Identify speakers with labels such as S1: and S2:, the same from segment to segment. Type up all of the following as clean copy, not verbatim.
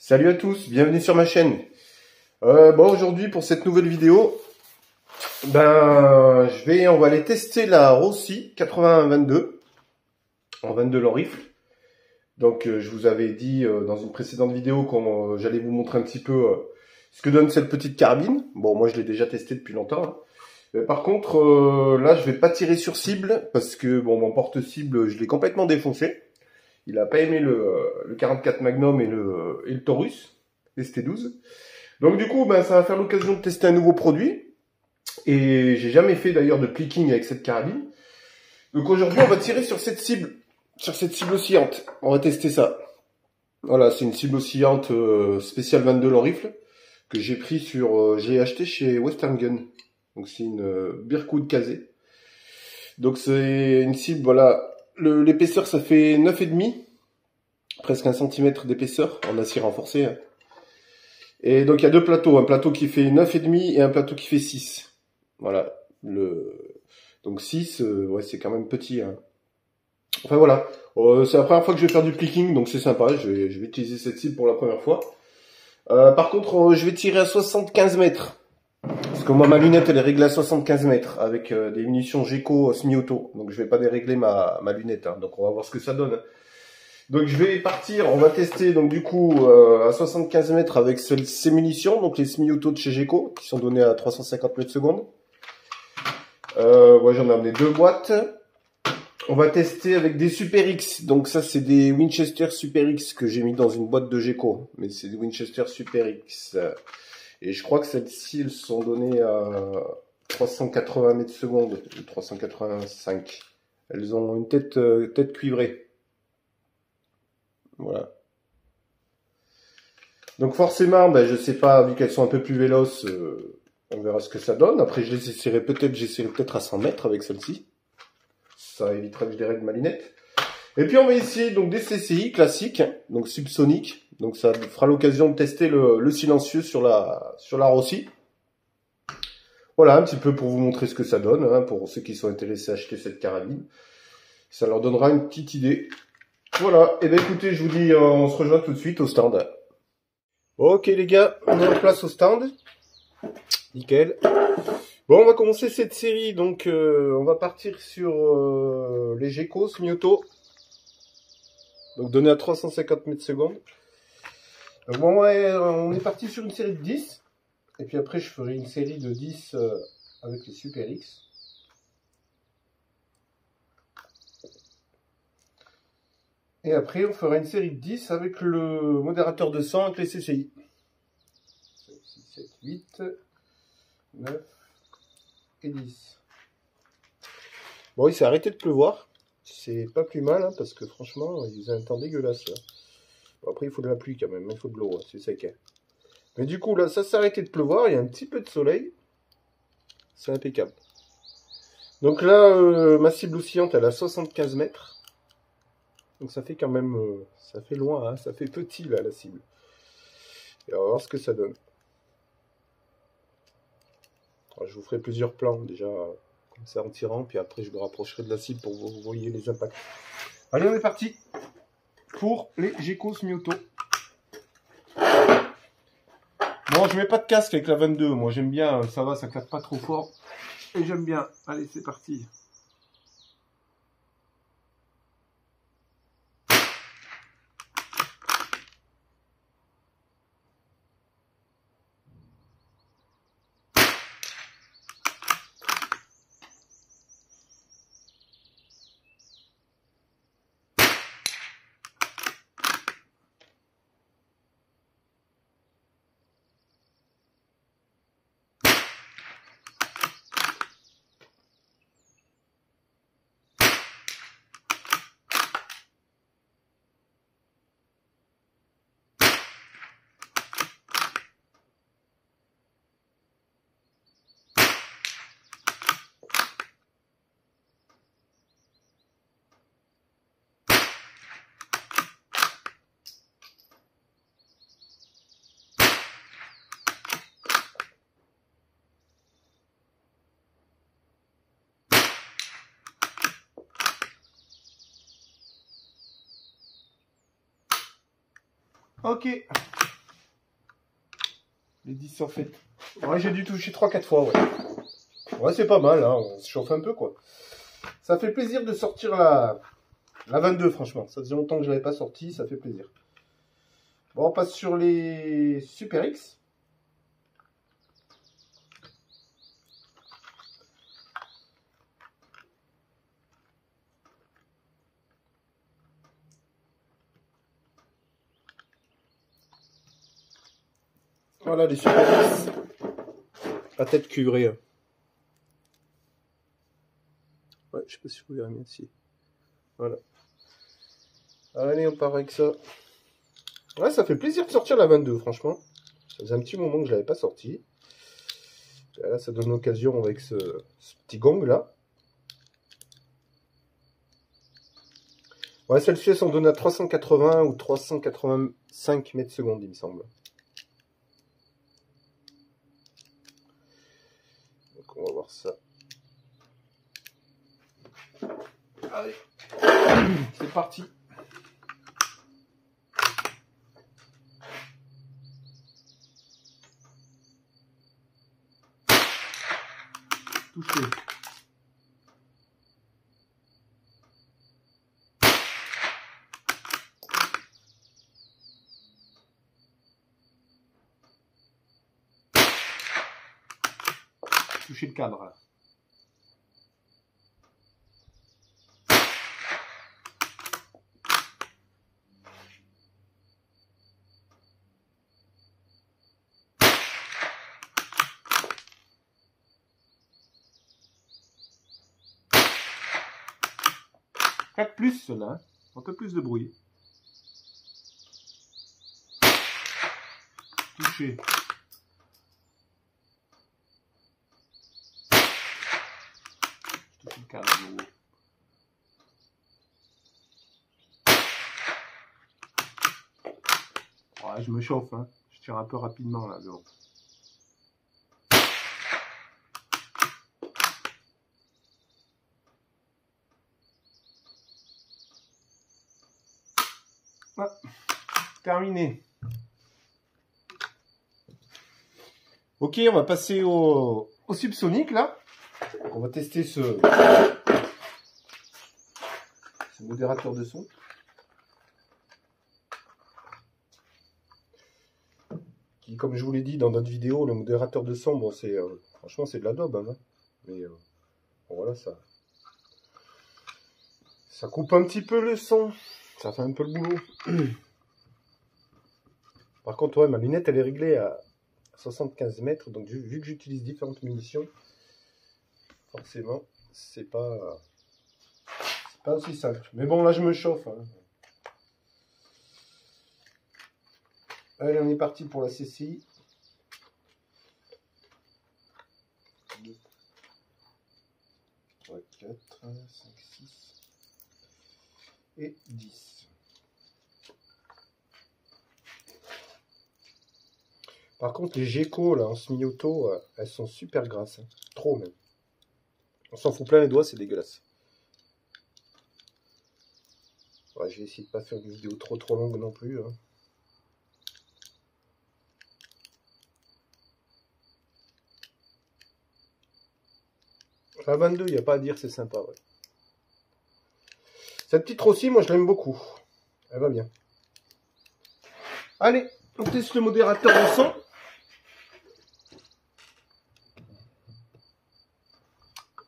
S1: Salut à tous, bienvenue sur ma chaîne. Aujourd'hui pour cette nouvelle vidéo, on va aller tester la Rossi 80-22 en 22 long rifle. Donc je vous avais dit dans une précédente vidéo que j'allais vous montrer un petit peu ce que donne cette petite carabine. Bon, moi je l'ai déjà testé depuis longtemps, hein. Par contre, là je vais pas tirer sur cible parce que bon, mon porte-cible je l'ai complètement défoncé. Il a pas aimé le 44 Magnum et le Taurus ST12. Donc du coup, ça va faire l'occasion de tester un nouveau produit. Et j'ai jamais fait d'ailleurs de plicking avec cette carabine. Donc aujourd'hui, on va tirer sur cette cible oscillante. On va tester ça. Voilà, c'est une cible oscillante spéciale 22 long rifle que j'ai pris j'ai acheté chez Western Gun. Donc c'est une Birkwood Kazé. Donc c'est une cible, voilà. L'épaisseur, ça fait 9,5, presque 1 cm d'épaisseur en acier renforcé, hein. Et donc il y a deux plateaux, un plateau qui fait 9,5 et un plateau qui fait 6. Voilà, donc 6, ouais, c'est quand même petit, hein. Enfin voilà, c'est la première fois que je vais faire du plicking, donc c'est sympa, je vais utiliser cette cible pour la première fois. Par contre, je vais tirer à 75 mètres. Parce que moi, ma lunette, elle est réglée à 75 mètres avec des munitions Geco semi-auto. Donc, je vais pas dérégler ma lunette, hein. Donc, on va voir ce que ça donne. Donc, je vais partir. On va tester, donc, du coup, à 75 mètres avec ces munitions. Donc, les semi-auto de chez Geco, qui sont données à 350 mètres secondes. Ouais, j'en ai amené 2 boîtes. On va tester avec des Super X. Donc, ça, c'est des Winchester Super X que j'ai mis dans une boîte de Geco. Mais c'est des Winchester Super X. Et je crois que celles-ci, elles sont données à 380 mètres secondes, ou 385. Elles ont une tête cuivrée. Voilà. Donc forcément, je sais pas, vu qu'elles sont un peu plus véloces, on verra ce que ça donne. Après, j'essaierai peut-être à 100 mètres avec celle-ci. Ça évitera que je dérègle ma lunette. Et puis on va essayer donc des CCI classiques, donc subsoniques. Donc ça fera l'occasion de tester le silencieux sur la Rossi. Voilà, un petit peu pour vous montrer ce que ça donne, hein, pour ceux qui sont intéressés à acheter cette carabine. Ça leur donnera une petite idée. Voilà, et écoutez, je vous dis, on se rejoint tout de suite au stand. Ok les gars, on est en place au stand. Nickel. Bon, on va commencer cette série, donc on va partir sur les Geco semi-auto. Donc donné à 350 mètres secondes. Donc bon, ouais, on est parti sur une série de 10. Et puis après, je ferai une série de 10 avec les Super X. Et après, on fera une série de 10 avec le modérateur de sang avec les CCI. 5, 6, 7, 8, 9 et 10. Bon, il s'est arrêté de pleuvoir. C'est pas plus mal, hein, parce que franchement, il faisait un temps dégueulasse là. Bon, après, il faut de la pluie quand même, il faut de l'eau, hein, c'est sec, hein. Mais du coup, là, ça s'est arrêté de pleuvoir, il y a un petit peu de soleil. C'est impeccable. Donc là, ma cible oscillante, elle a 75 mètres. Donc ça fait quand même, ça fait loin, hein, ça fait petit là, la cible. Et on va voir ce que ça donne. Alors, je vous ferai plusieurs plans déjà, comme ça en tirant, puis après je me rapprocherai de la cible pour que vous voyez les impacts. Allez, on est parti pour les Geco semi-auto. Bon, je mets pas de casque avec la 22, moi j'aime bien, ça va, ça claque pas trop fort. Et j'aime bien. Allez, c'est parti. Ok. les 10 en fait. Ouais, j'ai dû toucher 3-4 fois, ouais. Ouais, c'est pas mal, hein. On se chauffe un peu, quoi. Ça fait plaisir de sortir la 22, franchement. Ça faisait longtemps que je l'avais pas sorti, ça fait plaisir. Bon, on passe sur les Super X. Voilà les Super X. À tête cuivrée. Ouais, je sais pas si vous verrez bien ici. Voilà. Allez, on part avec ça. Ouais, ça fait plaisir de sortir la 22, franchement. Ça faisait un petit moment que je l'avais pas sorti. Et là, ça donne l'occasion avec ce petit gong là. Ouais, celle-ci, elles sont données à 380 ou 385 mètres secondes, il me semble. Donc, on va voir ça. Allez, c'est parti. Touché. Toucher le cadre là. Quatre plus cela, hein. Un peu plus de bruit. Touché. Je touche le cadre de nouveau. Ouais, je me chauffe, hein. Je tire un peu rapidement là, donc. Ah, terminé. Ok, on va passer au subsonique là. On va tester ce modérateur de son. Qui, comme je vous l'ai dit dans notre vidéo, le modérateur de son, bon, c'est franchement c'est de la daube, hein, mais bon, voilà, ça coupe un petit peu le son, ça fait un peu le boulot. Par contre, ouais, ma lunette elle est réglée à 75 mètres, donc vu que j'utilise différentes munitions, forcément, c'est pas aussi simple. Mais bon, là je me chauffe. Hein. Allez, on est parti pour la CCI. 2, 3, 4, 5, 6 et 10. Par contre, les Geco là en semi-auto, elles sont super grasses. Hein. Trop même. On s'en fout plein les doigts, c'est dégueulasse. Ouais, je vais essayer de pas faire une vidéo trop longue non plus. Hein. La 22, il n'y a pas à dire, c'est sympa. Ouais. Cette petite Rossi, moi je l'aime beaucoup. Elle va bien. Allez, on teste le modérateur de son.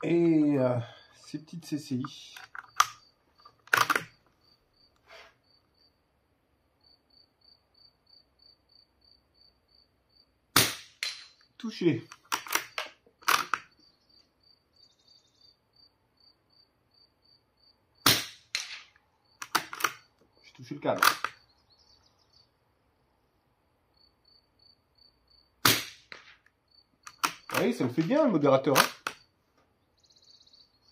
S1: Et ces petites CCI. Touché. J'ai touché le cadre. Oui, ça me fait bien le modérateur. Hein.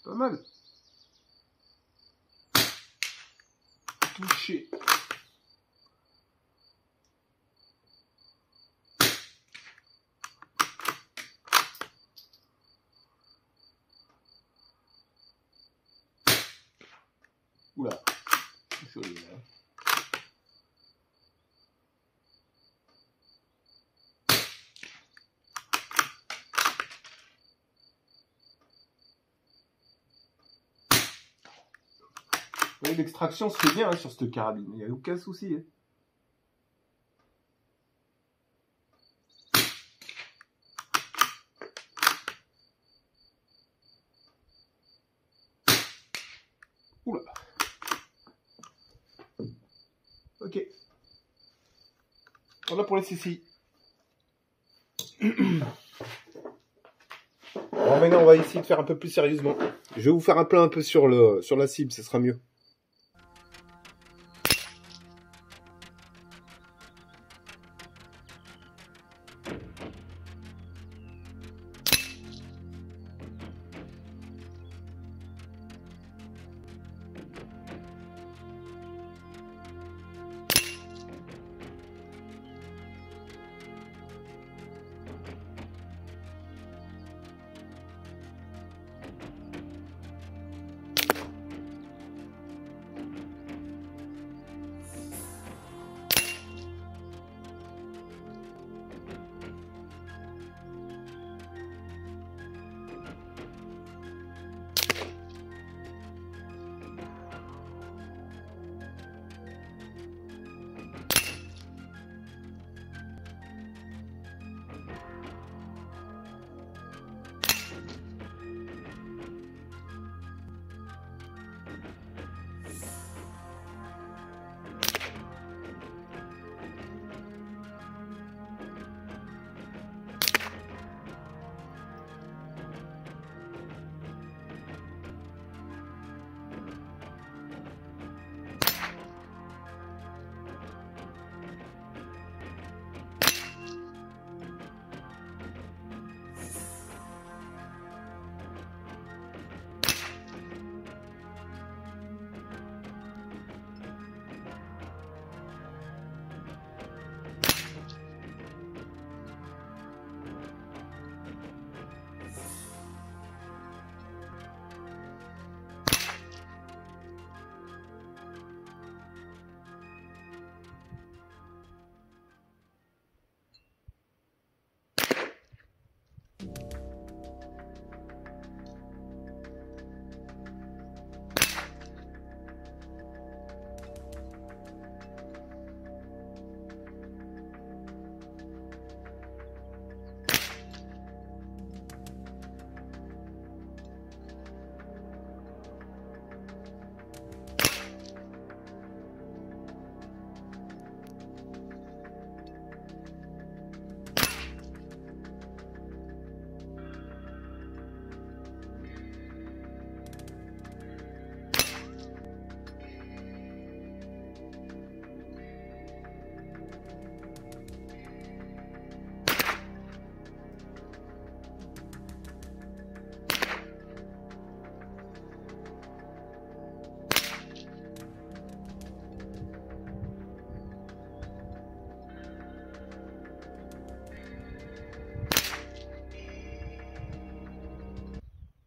S1: Pas mal. Touché. Oula. Joli là. voyez, l'extraction se fait bien hein, sur cette carabine, il n'y a aucun souci. Hein. Oula. Ok. Voilà pour les CCI. Bon, maintenant on va essayer de faire un peu plus sérieusement. Je vais vous faire un plan un peu sur la cible, ce sera mieux.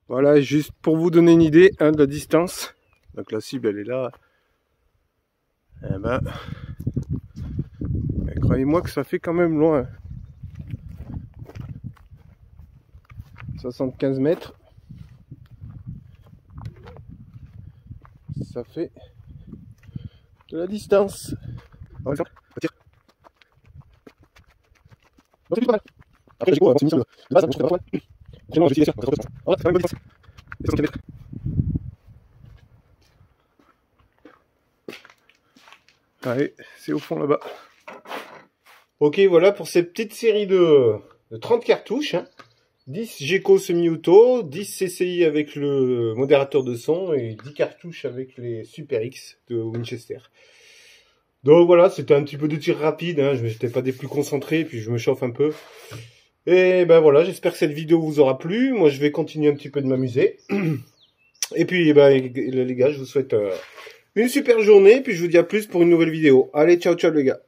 S1: Voilà, juste pour vous donner une idée hein, de la distance. Donc la cible elle est là. Eh ben, croyez-moi que ça fait quand même loin. 75 mètres. Ça fait de la distance. On va tire. Non, c'est pas mal. Après, j'ai quoi, c'est une mission de base, je ne pas mal. Finalement, je vais utiliser ça. Voilà, c'est quand même une bonne distance. 75 mètres. Allez, c'est au fond là-bas. Ok, voilà pour cette petite série de 30 cartouches. Hein. 10 Geco semi-auto, 10 CCI avec le modérateur de son et 10 cartouches avec les Super X de Winchester. Donc voilà, c'était un petit peu de tir rapide, hein. Je n'étais pas des plus concentrés, puis je me chauffe un peu. Et ben voilà, j'espère que cette vidéo vous aura plu. Moi je vais continuer un petit peu de m'amuser. Et puis ben, les gars, je vous souhaite une super journée, puis je vous dis à plus pour une nouvelle vidéo. Allez, ciao ciao les gars.